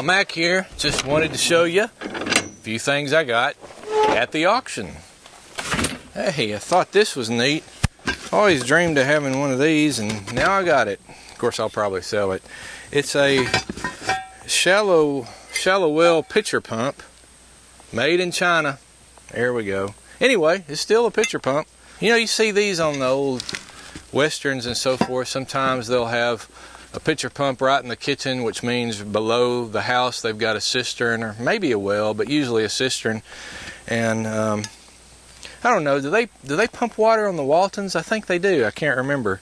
Mac here. Just wanted to show you a few things I got at the auction. Hey, I thought this was neat. Always dreamed of having one of these, and now I got it. Of course, I'll probably sell it. It's a shallow well pitcher pump, made in China. There we go. Anyway, it's still a pitcher pump. You know, you see these on the old westerns and so forth. Sometimes they'll have a pitcher pump right in the kitchen, which means below the house they've got a cistern or maybe a well, but usually a cistern. And I don't know, do they pump water on the Waltons? I think they do. I can't remember.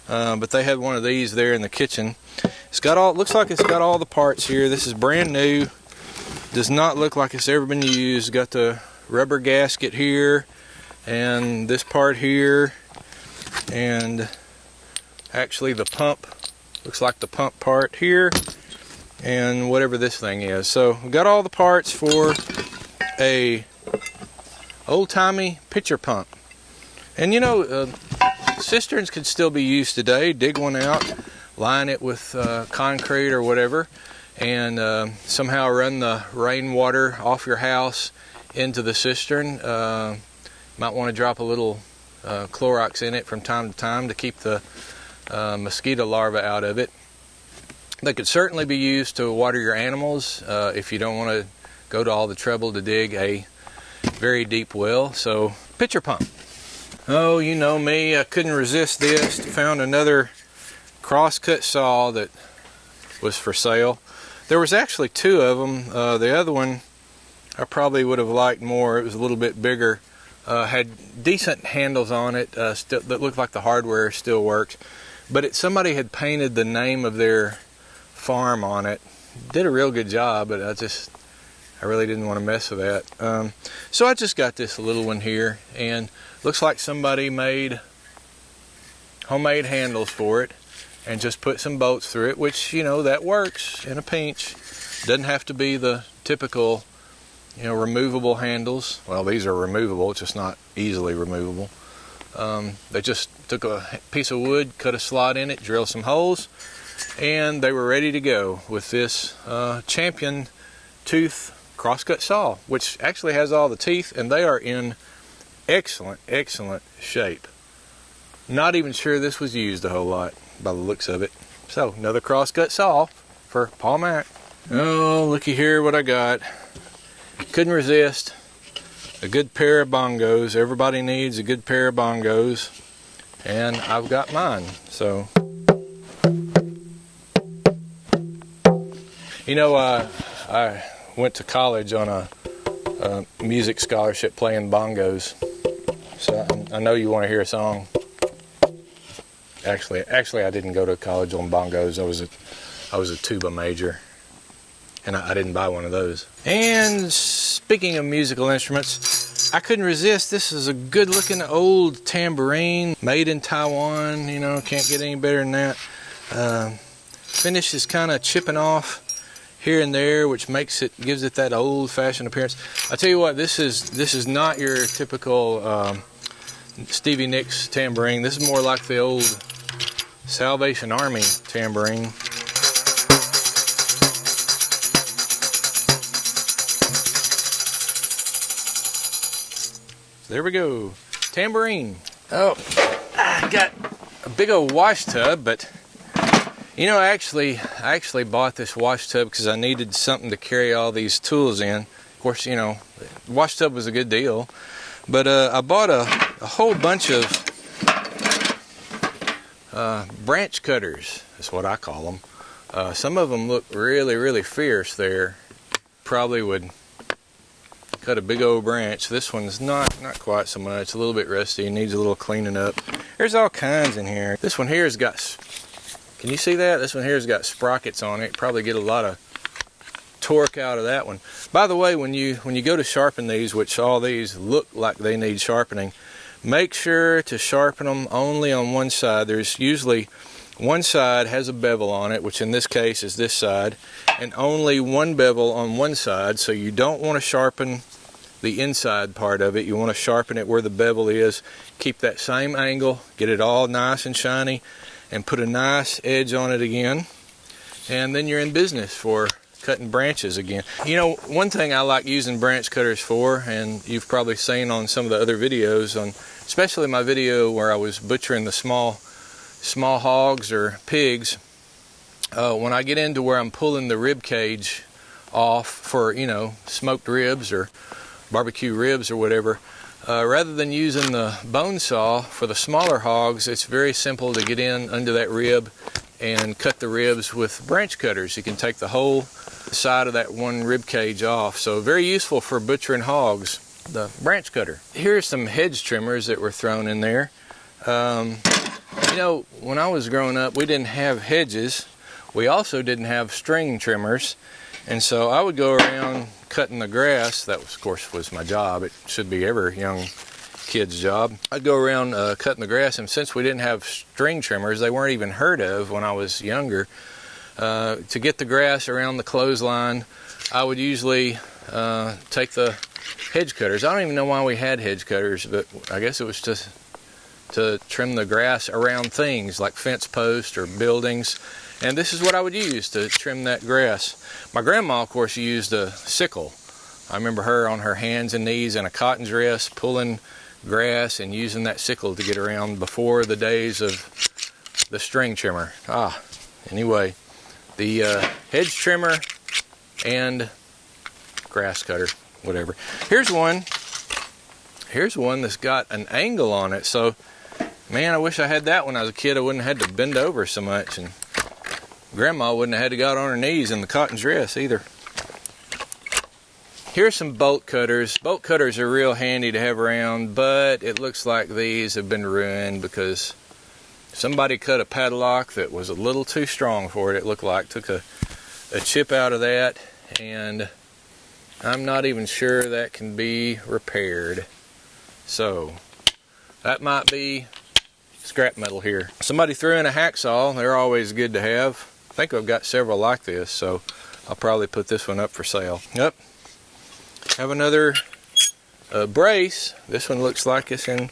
But they had one of these there in the kitchen. It's got all, looks like it's got all the parts here. This is brand new. Does not look like it's ever been used. Got the rubber gasket here and this part here, and actually the pump, looks like the pump part here, and whatever this thing is. So we've got all the parts for a old-timey pitcher pump. And you know, cisterns could still be used today. Dig one out, line it with concrete or whatever, and somehow run the rainwater off your house into the cistern. Might want to drop a little Clorox in it from time to time to keep the mosquito larvae out of it. They could certainly be used to water your animals if you don't want to go to all the trouble to dig a very deep well. So, pitcher pump. Oh, you know me, I couldn't resist this. Found another crosscut saw that was for sale. There was actually two of them. The other one I probably would have liked more. It was a little bit bigger. Had decent handles on it that looked like the hardware still works. But somebody had painted the name of their farm on it. Did a real good job, but I really didn't want to mess with that. So I just got this little one here, and looks like somebody made homemade handles for it and just put some bolts through it, which, you know, that works in a pinch. Doesn't have to be the typical, you know, removable handles. Well, these are removable, it's just not easily removable. They just took a piece of wood, cut a slot in it, drilled some holes, and they were ready to go with this champion tooth crosscut saw, which actually has all the teeth, and they are in excellent shape. Not even sure this was used a whole lot by the looks of it. So, another crosscut saw for Paul Mac. Oh, looky here what I got. Couldn't resist a good pair of bongos. Everybody needs a good pair of bongos, and I've got mine. So, you know, I went to college on a music scholarship playing bongos. So I know you want to hear a song. Actually, I didn't go to college on bongos. I was a tuba major, and I didn't buy one of those. And speaking of musical instruments, I couldn't resist. This is a good-looking old tambourine made in Taiwan. You know, can't get any better than that. Finish is kind of chipping off here and there, which gives it that old-fashioned appearance. I tell you what, this is not your typical Stevie Nicks tambourine. This is more like the old Salvation Army tambourine. There we go, tambourine. Oh, I got a big old wash tub, but you know, I actually bought this wash tub because I needed something to carry all these tools in. Of course, you know, the wash tub was a good deal, but I bought a whole bunch of branch cutters. That's what I call them. Some of them look really fierce there. Probably would cut a big old branch. This one's not quite so much. A little bit rusty. Needs a little cleaning up. There's all kinds in here. This one here has got, can you see that? This one here has got sprockets on it. Probably get a lot of torque out of that one. By the way, when you go to sharpen these, which all these look like they need sharpening, make sure to sharpen them only on one side. There's usually one side has a bevel on it, which in this case is this side, and only one bevel on one side. So you don't want to sharpen the inside part of it. You want to sharpen it where the bevel is. Keep that same angle, get it all nice and shiny, and put a nice edge on it again, and then you're in business for cutting branches again. You know, one thing I like using branch cutters for, and you've probably seen on some of the other videos, on especially my video where I was butchering the small hogs or pigs, when I get into where I'm pulling the rib cage off for, you know, smoked ribs or barbecue ribs or whatever, rather than using the bone saw for the smaller hogs, it's very simple to get in under that rib and cut the ribs with branch cutters. You can take the whole side of that one rib cage off. So very useful for butchering hogs, the branch cutter. Here's some hedge trimmers that were thrown in there. You know, when I was growing up, we didn't have hedges. We also didn't have string trimmers. And so I would go around cutting the grass. That was, of course, was my job. It should be every young kid's job. I'd go around cutting the grass, and since we didn't have string trimmers, they weren't even heard of when I was younger. To get the grass around the clothesline, I would usually take the hedge cutters. I don't even know why we had hedge cutters, but I guess it was just to trim the grass around things like fence posts or buildings. And this is what I would use to trim that grass. My grandma, of course, used a sickle. I remember her on her hands and knees in a cotton dress pulling grass and using that sickle to get around before the days of the string trimmer. Anyway, the hedge trimmer and grass cutter, whatever. Here's one that's got an angle on it. So, man, I wish I had that when I was a kid. I wouldn't have had to bend over so much, and Grandma wouldn't have had to go on her knees in the cotton dress either. Here's some bolt cutters. Bolt cutters are real handy to have around, but it looks like these have been ruined because somebody cut a padlock that was a little too strong for it. It looked like took a chip out of that, and I'm not even sure that can be repaired. So that might be scrap metal here. Somebody threw in a hacksaw. They're always good to have. I think I've got several like this, so I'll probably put this one up for sale. Yep. Have another brace. This one looks like it's in.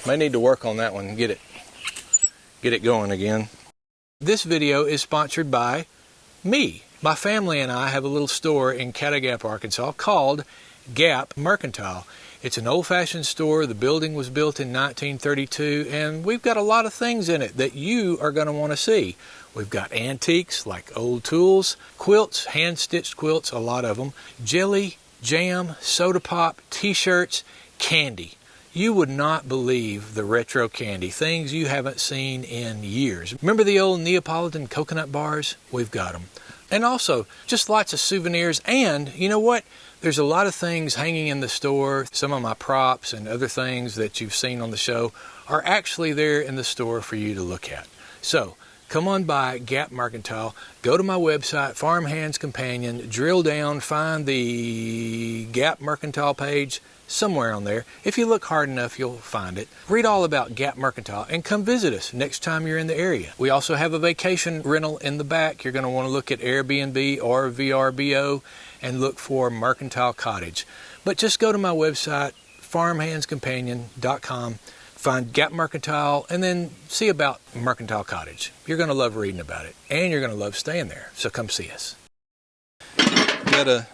May need to work on that one and get it going again. This video is sponsored by me. My family and I have a little store in Cattle Gap, Arkansas called Gap Mercantile. It's an old-fashioned store. The building was built in 1932, and we've got a lot of things in it that you are going to want to see. We've got antiques like old tools, quilts, hand-stitched quilts, a lot of them, jelly, jam, soda pop, t-shirts, candy. You would not believe the retro candy, things you haven't seen in years. Remember the old Neapolitan coconut bars? We've got them. And also, just lots of souvenirs, and you know what? There's a lot of things hanging in the store. Some of my props and other things that you've seen on the show are actually there in the store for you to look at. So, come on by Gap Mercantile, go to my website, Farm Hands Companion, drill down, find the Gap Mercantile page somewhere on there. If you look hard enough, you'll find it. Read all about Gap Mercantile and come visit us next time you're in the area. We also have a vacation rental in the back. You're going to want to look at Airbnb or VRBO and look for Mercantile Cottage. But just go to my website, farmhandscompanion.com, find Gap Mercantile, and then see about Mercantile Cottage. You're going to love reading about it, and you're going to love staying there. So come see us. Got a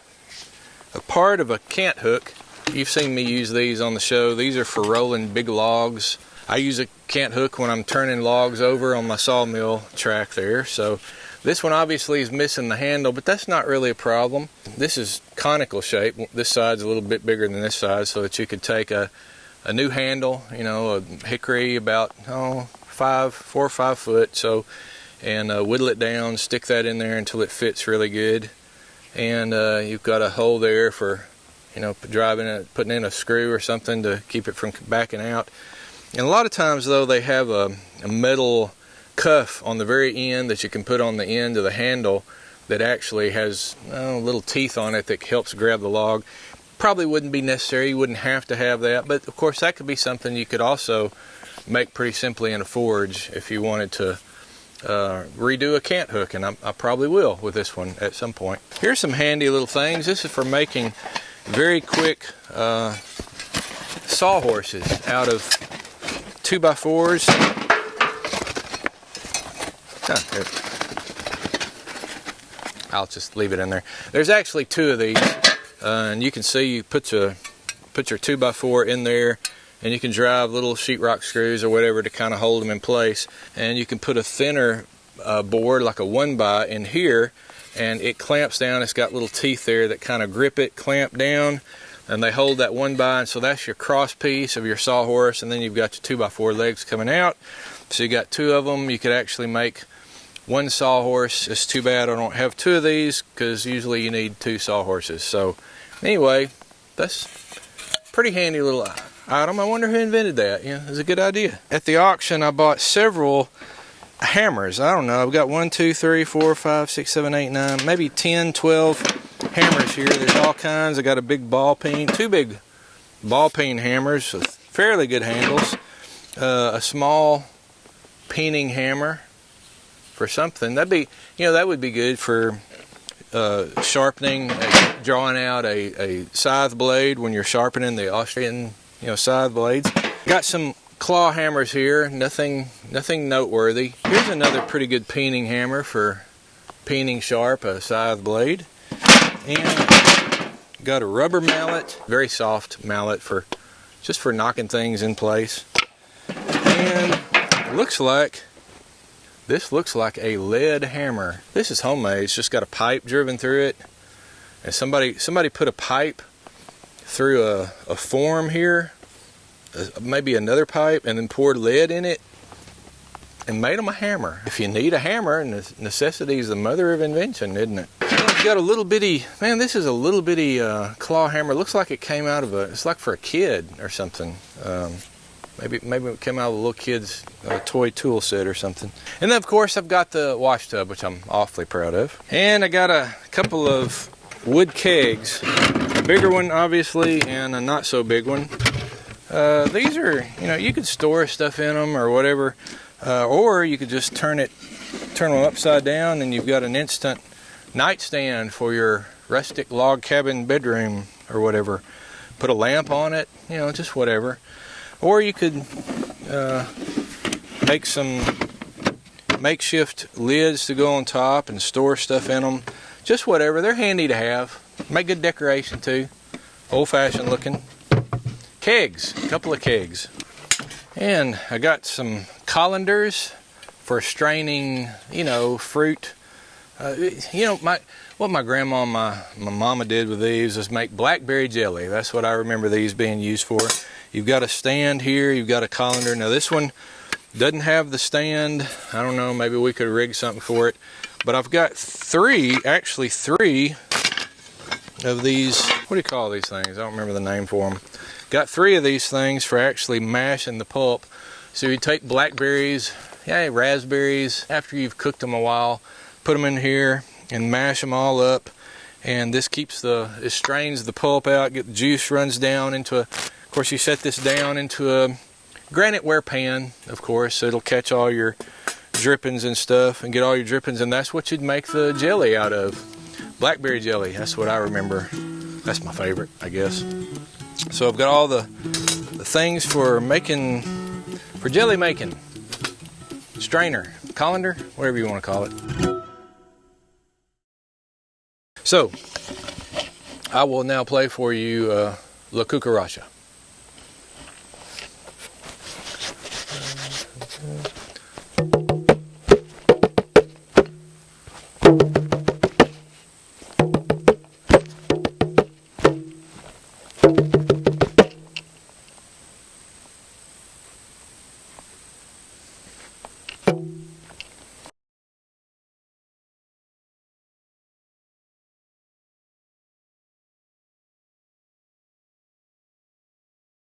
part of a cant hook. You've seen me use these on the show. These are for rolling big logs. I use a cant hook when I'm turning logs over on my sawmill track there. So this one obviously is missing the handle, but that's not really a problem. This is conical shape. This side's a little bit bigger than this side, so that you could take a new handle, you know, a hickory about 4 or 5 foot, so, and whittle it down, stick that in there until it fits really good. And you've got a hole there for, you know, putting in a screw or something to keep it from backing out. And a lot of times, though, they have a metal cuff on the very end that you can put on the end of the handle that actually has little teeth on it that helps grab the log. Probably wouldn't be necessary. You wouldn't have to have that, but of course that could be something you could also make pretty simply in a forge if you wanted to redo a cant hook, and I probably will with this one at some point. Here's some handy little things. This is for making very quick sawhorses out of 2x4s. I'll just leave it in there. There's actually 2 of these, and you can see you put your 2x4 in there, and you can drive little sheetrock screws or whatever to kind of hold them in place. And you can put a thinner board, like a 1x, in here, and it clamps down. It's got little teeth there that kind of grip it, clamp down, and they hold that 1x, and so that's your cross piece of your sawhorse, and then you've got your 2x4 legs coming out. So you got 2 of them. You could actually make 1 sawhorse. It's too bad I don't have 2 of these, because usually you need 2 sawhorses. So anyway, that's pretty handy little item. I wonder who invented that. Yeah, it's a good idea. At the auction, I bought several hammers. I don't know. I've got 1, 2, 3, 4, 5, 6, 7, 8, 9, maybe 10, 12 hammers here. There's all kinds. I got a big ball peen, 2 big ball peen hammers with fairly good handles. A small peening hammer for something. That'd be, that would be good for sharpening, drawing out a scythe blade when you're sharpening the Austrian, scythe blades. Got some claw hammers here, nothing noteworthy. Here's another pretty good peening hammer for peening sharp a scythe blade. And got a rubber mallet, very soft mallet just for knocking things in place. And this looks like a lead hammer. This is homemade. It's just got a pipe driven through it. And somebody put a pipe through a form here, maybe another pipe, and then poured lead in it and made them a hammer. If you need a hammer, necessity is the mother of invention, isn't it? It's got a little bitty, man, this is a little bitty claw hammer. It looks like it came out of it's like for a kid or something. Maybe it came out of a little kid's toy tool set or something. And then, of course, I've got the wash tub, which I'm awfully proud of. And I got a couple of wood kegs. A bigger one, obviously, and a not so big one. These are, you could store stuff in them or whatever. Or you could just turn them upside down, and you've got an instant nightstand for your rustic log cabin bedroom or whatever. Put a lamp on it, just whatever. Or you could make some makeshift lids to go on top and store stuff in them. Just whatever. They're handy to have. Make good decoration too. Old-fashioned looking. Kegs. A couple of kegs. And I got some colanders for straining, fruit. What my grandma and my mama did with these was make blackberry jelly. That's what I remember these being used for. You've got a stand here, you've got a colander. Now this one doesn't have the stand. I don't know, maybe we could rig something for it. But I've got three of these, what do you call these things? I don't remember the name for them. Got 3 of these things for actually mashing the pulp. So you take blackberries, raspberries, after you've cooked them a while, put them in here and mash them all up. And this it strains the pulp out, get the juice runs down into of course you set this down into a graniteware pan, of course, so it'll catch all your drippings and stuff and get all your drippings, and that's what you'd make the jelly out of. Blackberry jelly, that's what I remember. That's my favorite, I guess. So I've got all the things for jelly making. Strainer, colander, whatever you want to call it. So, I will now play for you La Cucaracha.